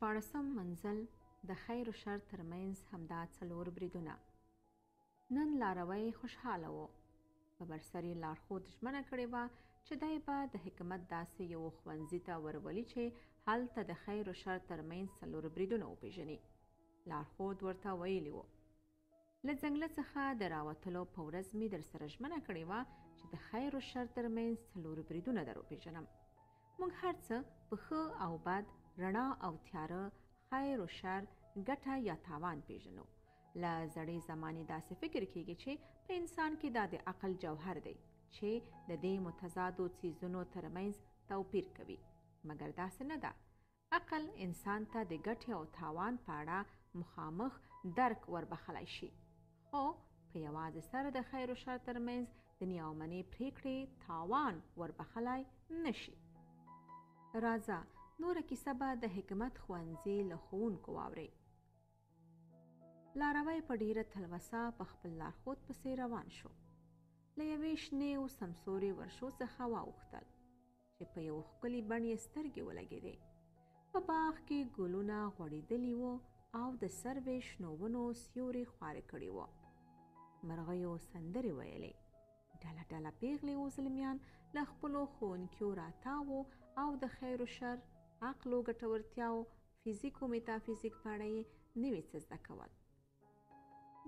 شپاړسم منزل د خیر و شر ترمنځ همدا څلور بریدونه. نن لاروی خوشحاله و. په برسر یې لارښود ژمنه کړې وه چې دی به د حکمت داسې یو ښوونځي ته ورولي چې هلته د خیر و شر ترمنځ څلور بریدونه وپېژني. لارښود ورته ویلي و له ځنګله څخه د راوتلو په ورځ مې در سره ژمنه کړې وه چې د خیر و شر ترمنځ څلور بریدونه در وپېژنم. موږ هر څه په ښه او بد، رڼا او تیاره، خیر و شر، ګټه یا تاوان پیژنو. له زړې زمانې داسې فکر کیږي چې په انسان کې دا د عقل جوهر دی چې د دې متضادو څیزونو ترمنځ توپیر کوي، مګر داسې نه ده. عقل انسان ته د ګټې او تاوان په اړه مخامخ درک وربخلی شي، خو په یوازې سره د خیر و شر ترمنځ د نیامنې پریکړې تاوان وربخلی نشي. راځه نوره کیسه به د حکمت ښوونځي له ښوونکو واورئ. لاروی په ډیره تلوسه په خپل لارښود پسې روان شو. له یوې شنې او سمسورې ورشو څخه واوښتل چې په یو ښکلي بڼ یې سترګې ولګېدې. په باغ کې ګلونه غوړېدلي وو او د سروې شنو ونو سیوري خواره کړي وو. مرغیو سندرې ویلې. ډله ډله پیغلې او زلمیان له خپلو ښوونکیو راتاو او د خیر و شر، عقل و ګټورتیاو، فزیک و میتافیزیک په اړه یې نوي څه زده کول.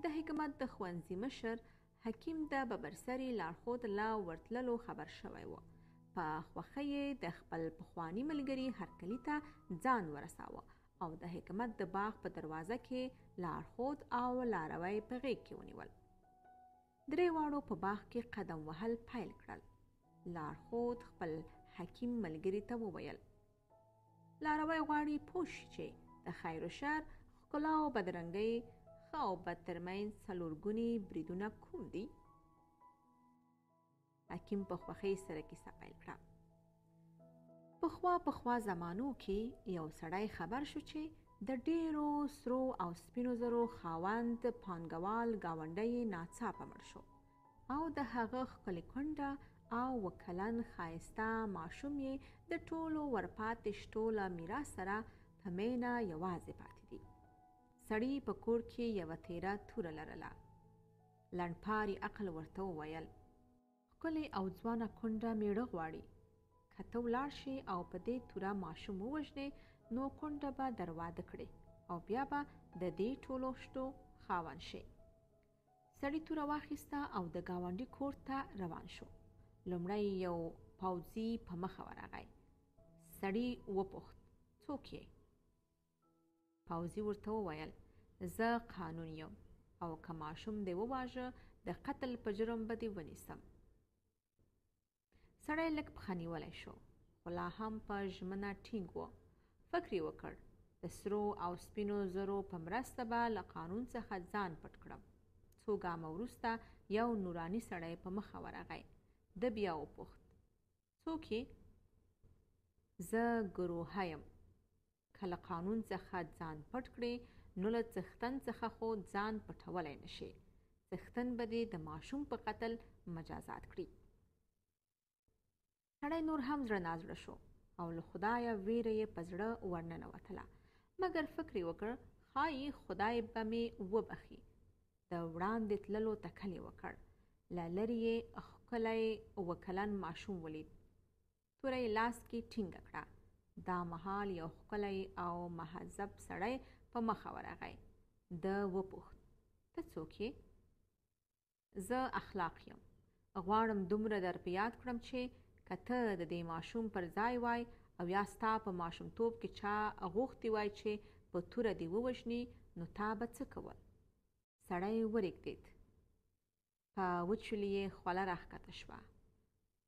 د حکمت د ښوونځي مشر حکیم د ببرسري لارښود له ورتللو خبر شوی و. په خوښۍ یې د خپل پخواني ملګري هرکلي ته ځان ورساوه او د حکمت د باغ په دروازه کې لارښود او لاروی په غېږ کې ونیول. درې واړو په باغ کې قدم وهل پیل کړل. لارښود خپل حکیم ملګري ته وویل لاروی غواړي پوه شي چې د خیر و شر، ښکلا او بدرنګۍ، ښه او بد ترمنځ څلورګوني بریدونه کوم دي؟ حکیم په خوښۍ سره کیسه پیل کړه. پخوا زمانو کې یو سړی خبر شو چې د ډیرو سرو او سپینو زرو خاوند پانګوال ګاونډی یې ناڅاپه مړ شو او د هغه ښکلې کونډه او وکلن ښایسته ماشوم یې د ټولو ورپاتې شتو له میراث سره په مینه یوازې پاتې دي. سړي په کور کې یوه تیره توره لرله. لنډپاري عقل ورته وویل ښکلې او ځوانه کونډه میړه غواړي. که ته ولاړ شې او په دې توره ماشوم ووژنې نو کونډه به در واده کړې او بیا به د دې ټولو شتو خاوند شې. سړي توره واخیسته او د ګاونډي کور ته روان شو. لومړی یو پوځي په مخه ورغی. سړي وپوښت څوک یې؟ پوځي ورته وویل زه قانون یم او که ماشوم دې وواژه د قتل په جرم به دې ونیسم. سړی لږ پښه نیولی شو خو لا هم په ژمنه ټینګ و. فکر یې وکړ د سرو او سپینو زرو په مرسته به له قانون څخه ځان پټ کړم. څو ګامه وروسته یو نوراني سړی په مخه ورغی. ده بیا وپوښت څوک یې؟ زه ګروهه یم. که له قانون څخه ځان پټ کړې نو له څښتن څخه خو ځان پټولی نشې. څښتن به دې د ماشوم په قتل مجازات کړي. سړی نور هم زړه نازړه شو او له خدایه ویره یې په زړه ورننوتله، مګر فکر یې وکړ ښایي خدای به مې وبخي. د وړاندې تللو تکل یې وکړ. له لرې یې ښکلی وکلن ماشوم ولید. توره یې لاس کې ټینګه کړه. دا مهال یو ښکلی او مهذب سړی په مخه ورغی. ده وپوښت ته څوک یې؟ زه اخلاق یم. غواړم دومره در په یاد کړم چې که ته د دې ماشوم پر ځای وای او یا ستا په ماشومتوب کې چا غوښتي وای چې په توره دې ووژني نو تا به څه کول؟ سړی ورېږدېد. په وچولي یې خوله راښکته شوه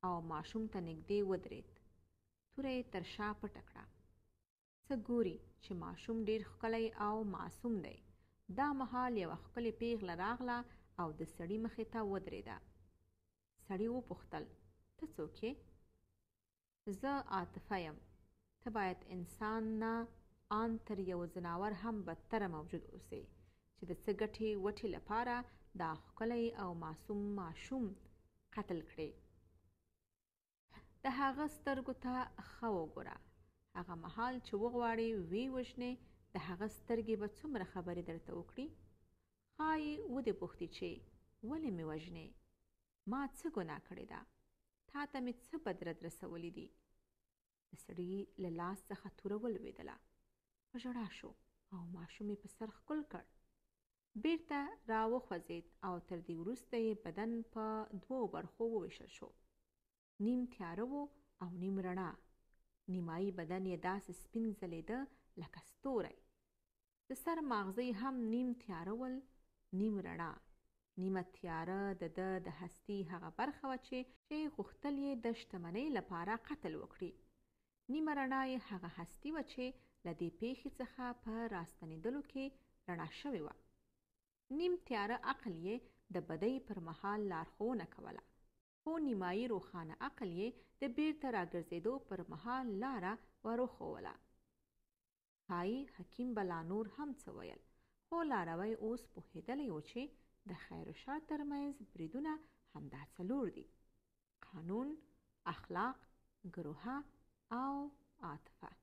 او ماشوم ته نږدې ودرېد. توره یې تر شا پټه کړه. څه ګوري چې ماشوم ډېر ښکلی او معصوم دی. دا مهال یوه ښکلې پیغله راغله او د سړي مخې ته ودرېده. سړي وپوښتل ته څوک یې؟ زه عاطفه یم. ته باید انسان نه آن تر یو ځناور هم بدتره موجود اوسې چې د څه ګټې وټې لپاره دا ښکلی او معصوم ماشوم قتل کړې. د هغه سترګو ته ښه وګوره. هغه مهال چې وغواړې ویې وژنې د هغه سترګې به څومره خبرې درته وکړي. ښایي ودې پوښتي چې ولې مې وژنې؟ ما څه ګناه کړې ده؟ تا ته مې څه بد رد رسولی دي؟ د سړي له لاس څخه توره ولوېدله. په ژړا شو او ماشوم یې په سر ښکل کړ. بیرته را وخوځېد او تر دې وروسته یې بدن په 2 برخو وویشل شو. نیم تیاره و او نیم رڼا. نیمایي بدن یې داسې سپین ځلېده لکه ستوری. د سر ماغزه هم نیم تیاره ول نیم رڼا. نیمه تیاره د ده د هستي هغه برخه وه چې غوښتل یې د شتمنۍ لپاره قتل وکړي. نیمه رڼا یې هغه هستي وه چې له دې پیښې څخه په راستنېدلو کې رڼا شوې وه. نیم تیاره عقل یې د بدۍ پر مهال لارښوونه کوله، خو نیمایي روښانه عقل یې د بیرته راګرځېدو پر مهال لاره وروښوله. ښایي حکیم به لا نور هم څه ویل، خو لاروی اوس پوهېدلی و چې د خیر و شر ترمنځ بریدونه همدا 4 دي: قانون، اخلاق، ګروهه او عاطفه.